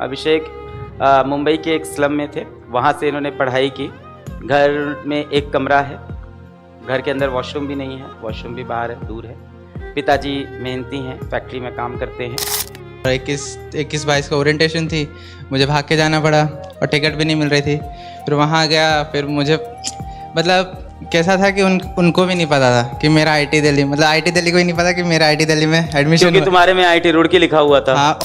अभिषेक मुंबई के एक स्लम में थे, वहाँ से इन्होंने पढ़ाई की। घर में एक कमरा है, घर के अंदर वॉशरूम भी नहीं है, वॉशरूम भी बाहर है, दूर है। पिताजी मेहनती हैं, फैक्ट्री में काम करते हैं। 21-22 को ओरिएंटेशन थी, मुझे भाग के जाना पड़ा और टिकट भी नहीं मिल रही थी। फिर वहाँ गया, फिर मुझे मतलब कैसा था कि उनको भी नहीं पता था कि मेरा आईटी दिल्ली, मतलब आईटी दिल्ली को ही नहीं पता कि मेरा आईटी दिल्ली में एडमिशन, क्योंकि तुम्हारे में आईटी रुड़की लिखा हुआ था। हाँ।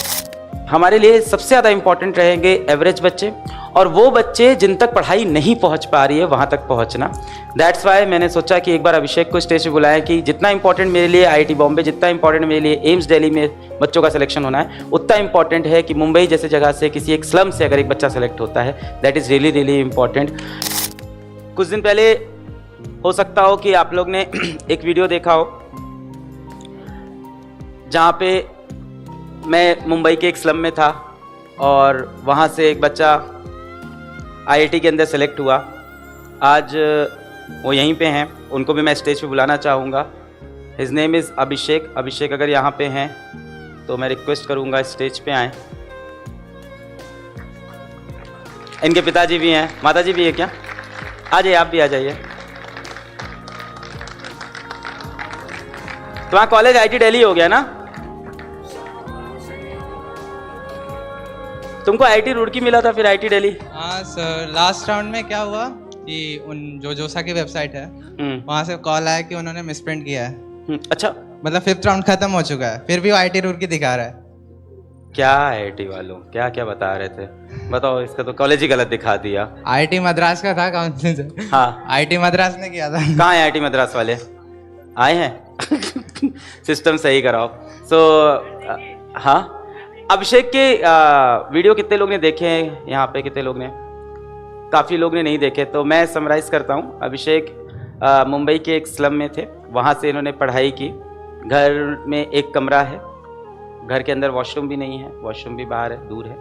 हमारे लिए सबसे ज़्यादा इंपॉर्टेंट रहेंगे एवरेज बच्चे, और वो बच्चे जिन तक पढ़ाई नहीं पहुंच पा रही है वहाँ तक पहुंचना। दैट्स वाई मैंने सोचा कि एक बार अभिषेक को स्टेज पे बुलाएं कि जितना इंपॉर्टेंट मेरे लिए आईआईटी बॉम्बे, जितना इंपॉर्टेंट मेरे लिए एम्स दिल्ली में बच्चों का सिलेक्शन होना है, उतना इंपॉर्टेंट है कि मुंबई जैसे जगह से किसी एक स्लम से अगर एक बच्चा सेलेक्ट होता है, that is really really important. कुछ दिन पहले हो सकता हो कि आप लोग ने एक वीडियो देखा हो जहाँ पे मैं मुंबई के एक स्लम में था और वहाँ से एक बच्चा आईआईटी के अंदर सेलेक्ट हुआ। आज वो यहीं पे हैं, उनको भी मैं स्टेज पे बुलाना चाहूँगा। हिज नेम इज़ अभिषेक। अभिषेक अगर यहाँ पे हैं तो मैं रिक्वेस्ट करूँगा स्टेज पे आएँ। इनके पिताजी भी हैं, माताजी भी है क्या? आ जाइए, आप भी आ जाइए। तुम्हारा कॉलेज आईआईटी दिल्ली हो गया ना? तुमको आईआईटी रुड़की मिला था, फिर आईआईटी दिल्ली? हाँ सर, लास्ट राउंड में क्या हुआ कि उन जो जोसा की वेबसाइट है वहाँ से कॉल आया कि उन्होंने मिसप्रिंट किया है। अच्छा, मतलब 5th राउंड खत्म हो चुका है, फिर भी वो आईटी रुड़की दिखा रहा है। क्या आईआईटी वालों क्या क्या बता रहे थे? बताओ, इसका तो कॉलेज ही गलत दिखा दिया। आईटी मद्रास का था काउंसिल से। हाँ, आईटी मद्रास ने किया था। कहाँ है आईआईटी मद्रास वाले? आए हैं? सिस्टम सही कराओ। हाँ, अभिषेक के वीडियो कितने लोग ने देखे हैं यहाँ पे? कितने लोग ने? काफ़ी लोग ने नहीं देखे, तो मैं समराइज़ करता हूँ। अभिषेक मुंबई के एक स्लम में थे, वहाँ से इन्होंने पढ़ाई की। घर में एक कमरा है, घर के अंदर वॉशरूम भी नहीं है, वॉशरूम भी बाहर है, दूर है।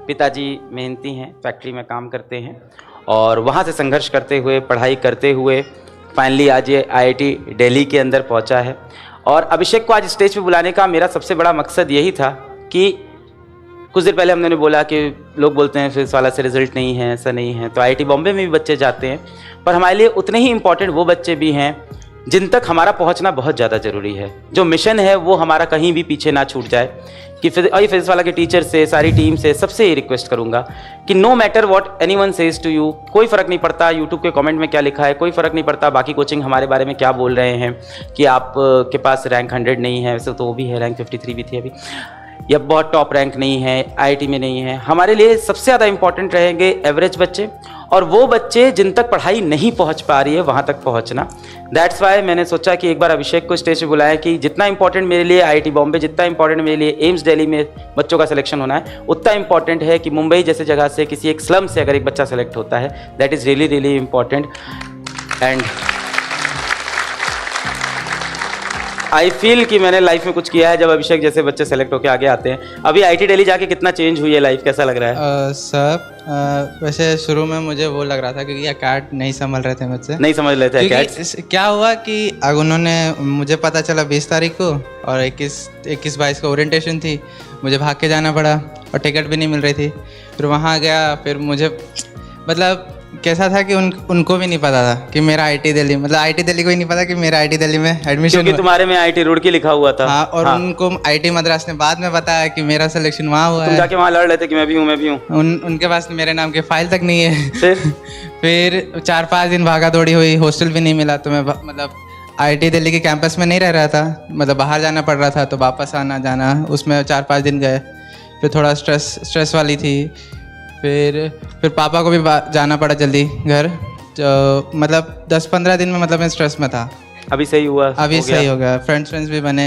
पिताजी मेहनती हैं, फैक्ट्री में काम करते हैं, और वहाँ से संघर्ष करते हुए, पढ़ाई करते हुए फाइनली आज ये आईआईटी दिल्ली के अंदर पहुँचा है। और अभिषेक को आज स्टेज पे बुलाने का मेरा सबसे बड़ा मकसद यही था कि कुछ देर पहले हमने बोला कि लोग बोलते हैं फिजिक्स वाला से रिजल्ट नहीं है, ऐसा नहीं है, तो आईआईटी बॉम्बे में भी बच्चे जाते हैं, पर हमारे लिए उतने ही इंपॉर्टेंट वो बच्चे भी हैं जिन तक हमारा पहुंचना बहुत ज़्यादा ज़रूरी है। जो मिशन है वो हमारा कहीं भी पीछे ना छूट जाए। कि फिजिक्स वाला के टीचर से, सारी टीम से, सबसे ये रिक्वेस्ट करूंगा कि no matter what anyone says to you, कोई फ़र्क नहीं पड़ता यूट्यूब के कमेंट में क्या लिखा है, कोई फ़र्क नहीं पड़ता बाकी कोचिंग हमारे बारे में क्या बोल रहे हैं कि आप के पास रैंक 100 नहीं है, वैसे तो वो भी है, रैंक 53 भी थी अभी, या बहुत टॉप रैंक नहीं है, आईआईटी में नहीं है। हमारे लिए सबसे ज़्यादा इंपॉर्टेंट रहेंगे एवरेज बच्चे, और वो बच्चे जिन तक पढ़ाई नहीं पहुंच पा रही है वहाँ तक पहुंचना। दैट्स वाई मैंने सोचा कि एक बार अभिषेक को स्टेज पे बुलाएं कि जितना इंपॉर्टेंट मेरे लिए आईआईटी बॉम्बे, जितना इंपॉर्टेंट मेरे लिए एम्स दिल्ली में बच्चों का सिलेक्शन होना है, उतना इंपॉर्टेंट है कि मुंबई जैसे जगह से किसी एक स्लम से अगर एक बच्चा सेलेक्ट होता है, that is really really important. And I feel कि मैंने लाइफ में कुछ किया है जब अभिषेक जैसे बच्चे सेलेक्ट होकर आगे आते हैं। अभी आईआईटी दिल्ली जाके कितना चेंज हुई है लाइफ, कैसा लग रहा है? सर वैसे शुरू में मुझे वो लग रहा था क्योंकि अकैड नहीं संभल रहे थे मुझसे, नहीं समझ लेते अकैड्स। क्या हुआ कि अब उन्होंने, मुझे पता चला 20 तारीख को, और 21-22 को ओरिएंटेशन थी, मुझे भाग के जाना पड़ा और टिकट भी नहीं मिल रही थी। फिर वहाँ गया, फिर मुझे मतलब कैसा था कि उनको भी नहीं पता था कि मेरा आईटी दिल्ली, मतलब आईटी दिल्ली को ही नहीं पता कि मेरा आईटी दिल्ली में एडमिशन, क्योंकि तुम्हारे में आईटी रुड़की लिखा हुआ था। हाँ, और उनको आईटी मद्रास ने बाद में बताया कि मेरा सिलेक्शन वहाँ हुआ है। तुम जाके वहाँ लड़ रहे थे कि मैं भी हूँ, मैं भी हूँ। उनके पास मेरे नाम की फाइल तक नहीं है। फिर 4-5 दिन भागा दौड़ी हुई, हॉस्टल भी नहीं मिला, तो मैं मतलब आईटी दिल्ली के कैंपस में नहीं रह रहा था, मतलब बाहर जाना पड़ रहा था, तो वापस आना जाना उसमें 4-5 दिन गए। फिर थोड़ा स्ट्रेस वाली थी। फिर पापा को भी जाना पड़ा जल्दी घर, जो मतलब 10-15 दिन में मतलब मैं स्ट्रेस में था। अभी सही हुआ? अभी सही हो गया, फ्रेंड्स भी बने,